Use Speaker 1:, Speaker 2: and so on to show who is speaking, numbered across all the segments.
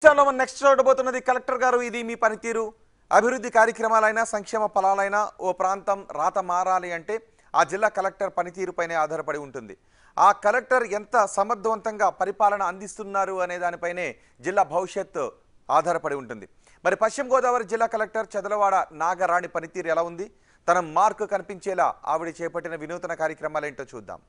Speaker 1: చాలా next చూడబోతున్నది collector గారు. ఇది మీ పనితీరు అభివృద్ధి కార్యక్రమాలైనా సంక్షేమ ఫలాలైనా ఓ ప్రాంతం రాత మారాలి అంటే ఆ జిల్లా కలెక్టర్ పనితీరుపైనే ఆధారపడి ఉంటుంది. ఆ కలెక్టర్ ఎంత సమర్థవంతంగా పరిపాలన అందిస్తున్నారు అనే దానిపైనే జిల్లా భవిష్యత్తు ఆధారపడి ఉంటుంది. మరి పశ్చిమ గోదావరి జిల్లా కలెక్టర్ చదలవాడ నాగరాణి పనితీరు ఎలా ఉంది? తన మార్కు కనిపించేలా ఆవిడ చేపట్టిన వినూతన కార్యక్రమాలు ఏంటో చూద్దాం.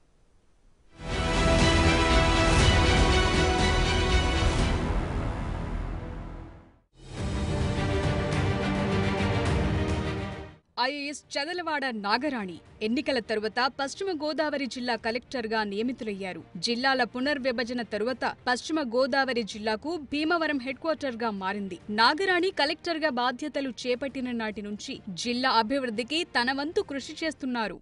Speaker 2: ఐఏఎస్ చదలవాడ నాగరాణి ఎన్నికల తరువాత పశ్చిమ గోదావరి జిల్లా కలెక్టర్గా నియమితులయ్యారు. జిల్లాల పునర్విభజన తరువాత పశ్చిమ గోదావరి జిల్లాకు భీమవరం హెడ్ క్వార్టర్గా మారింది. నాగరాణి కలెక్టర్గా బాధ్యతలు చేపట్టిన నాటి నుంచి జిల్లా అభివృద్ధికి తన వంతు కృషి చేస్తున్నారు.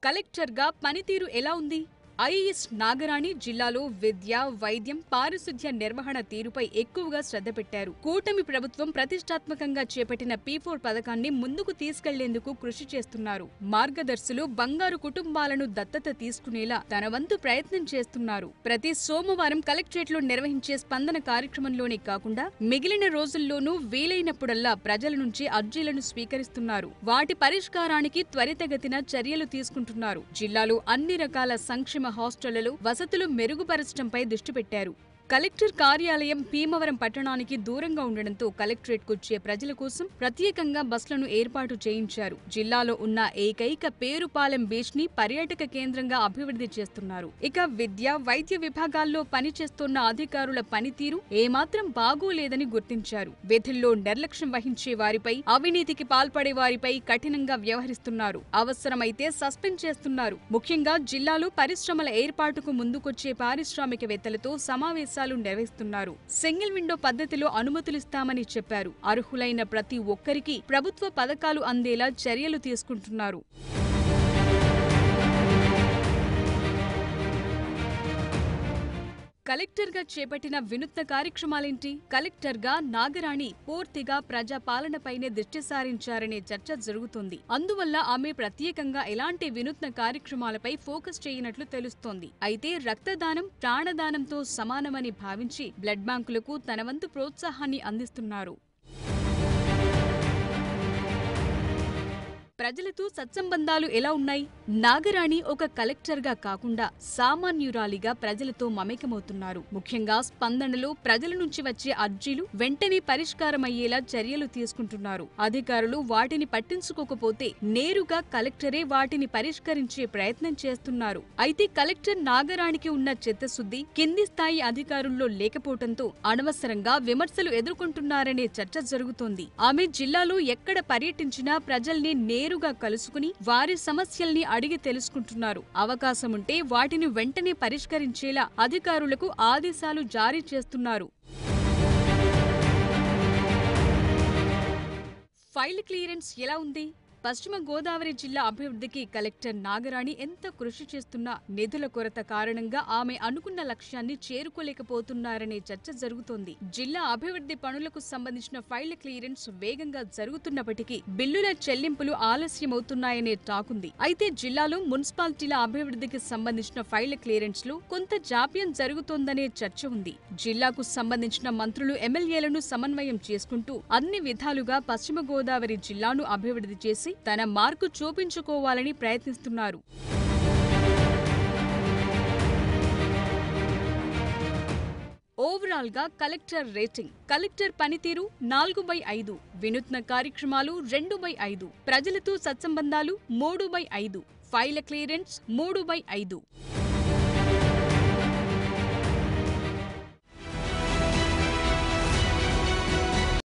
Speaker 2: కలెక్టర్గా పనితీరు ఎలా ఉంది? ఐఏఎస్ నాగరాణి జిల్లాలో విద్య, వైద్యం, పారిశుధ్య నిర్వహణ తీరుపై ఎక్కువగా శ్రద్ధ పెట్టారు. కూటమి ప్రభుత్వం ప్రతిష్టాత్మకంగా చేపట్టిన P4 పథకాన్ని ముందుకు తీసుకెళ్లేందుకు కృషి చేస్తున్నారు. మార్గదర్శులు బంగారు కుటుంబాలను దత్తత తీసుకునేలా తన వంతు ప్రయత్నం చేస్తున్నారు. ప్రతి సోమవారం కలెక్టరేట్లో నిర్వహించే స్పందన కార్యక్రమంలోనే కాకుండా మిగిలిన రోజుల్లోనూ వీలైనప్పుడల్లా ప్రజల నుంచి అర్జీలను స్వీకరిస్తున్నారు. వాటి పరిష్కారానికి త్వరితగతిన చర్యలు తీసుకుంటున్నారు. జిల్లాలో అన్ని రకాల సంక్షేమ హాస్టళ్లలో వసతులు మెరుగుపరచడంపై దృష్టి పెట్టారు. కలెక్టర్ కార్యాలయం భీమవరం పట్టణానికి దూరంగా ఉండడంతో కలెక్టరేట్కు వచ్చే ప్రజల కోసం ప్రత్యేకంగా బస్సులను ఏర్పాటు చేయించారు. జిల్లాలో ఉన్న ఏకైక పేరుపాలెం బీచ్ ని పర్యాటక కేంద్రంగా అభివృద్ధి చేస్తున్నారు. ఇక విద్య, వైద్య విభాగాల్లో పనిచేస్తున్న అధికారుల పనితీరు ఏమాత్రం బాగోలేదని గుర్తించారు. విధుల్లో నిర్లక్ష్యం వహించే వారిపై, అవినీతికి పాల్పడే వారిపై కఠినంగా వ్యవహరిస్తున్నారు. అవసరమైతే సస్పెండ్ చేస్తున్నారు. ముఖ్యంగా జిల్లాలో పరిశ్రమల ఏర్పాటుకు ముందుకొచ్చే పారిశ్రామికవేత్తలతో సమావేశం నిర్వహిస్తున్నారు. సింగిల్ విండో పద్ధతిలో అనుమతులిస్తామని చెప్పారు. అర్హులైన ప్రతి ఒక్కరికి ప్రభుత్వ పథకాలు అందేలా చర్యలు తీసుకుంటున్నారు. కలెక్టర్గా చేపట్టిన వినూత్న కార్యక్రమాలేంటి? కలెక్టర్గా నాగరాణి పూర్తిగా ప్రజా పాలనపైనే దృష్టి సారించారనే చర్చ జరుగుతోంది. అందువల్ల ఆమె ప్రత్యేకంగా ఎలాంటి వినూత్న కార్యక్రమాలపై ఫోకస్ చేయనట్లు తెలుస్తోంది. అయితే రక్తదానం ప్రాణదానంతో సమానమని భావించి బ్లడ్ బ్యాంకులకు తన వంతు ప్రోత్సాహాన్ని అందిస్తున్నారు. ప్రజలతో సత్సంబంధాలు ఎలా ఉన్నాయి? నాగరాణి ఒక కలెక్టర్గా కాకుండా సామాన్యురాలిగా ప్రజలతో మమేకమవుతున్నారు. ముఖ్యంగా స్పందనలో ప్రజల నుంచి వచ్చే అర్జీలు వెంటనే పరిష్కారమయ్యేలా చర్యలు తీసుకుంటున్నారు. అధికారులు వాటిని పట్టించుకోకపోతే నేరుగా కలెక్టరే వాటిని పరిష్కరించే ప్రయత్నం చేస్తున్నారు. అయితే కలెక్టర్ నాగరాణికి ఉన్న చిత్తశుద్ధి కింది స్థాయి అధికారుల్లో లేకపోవడంతో అనవసరంగా విమర్శలు ఎదుర్కొంటున్నారనే చర్చ జరుగుతోంది. ఆమె జిల్లాలో ఎక్కడ పర్యటించినా ప్రజల్ని నేరుగా కలుసుకుని వారి సమస్యల్ని అడిగి తెలుసుకుంటున్నారు. అవకాశముంటే వాటిని వెంటనే పరిష్కరించేలా అధికారులకు ఆదేశాలు జారీ చేస్తున్నారు. ఫైల్ క్లియరెన్స్ ఎలా ఉంది? పశ్చిమ గోదావరి జిల్లా అభివృద్ధికి కలెక్టర్ నాగరాణి ఎంత కృషి చేస్తున్నా నిధుల కొరత కారణంగా ఆమె అనుకున్న లక్ష్యాన్ని చేరుకోలేకపోతున్నారనే చర్చ జరుగుతోంది. జిల్లా అభివృద్ధి పనులకు సంబంధించిన ఫైళ్ల క్లియరెన్స్ వేగంగా జరుగుతున్నప్పటికీ బిల్లుల చెల్లింపులు ఆలస్యమవుతున్నాయనే టాకుంది. అయితే జిల్లాలో మున్సిపాలిటీల అభివృద్ధికి సంబంధించిన ఫైళ్ల క్లియరెన్స్ లో కొంత జాప్యం జరుగుతోందనే చర్చ ఉంది. జిల్లాకు సంబంధించిన మంత్రులు, ఎమ్మెల్యేలను సమన్వయం చేసుకుంటూ అన్ని విధాలుగా పశ్చిమ గోదావరి జిల్లాను అభివృద్ధి చేసి తన మార్కు చూపించుకోవాలని ప్రయత్నిస్తున్నారు. ఓవరాల్ గా కలెక్టర్ రేటింగ్: కలెక్టర్ పనితీరు 4/5, వినూత్న కార్యక్రమాలు 2/5, ప్రజలతో సత్సంబంధాలు 3/5, ఫైళ్ల క్లియరెన్స్ 3/5.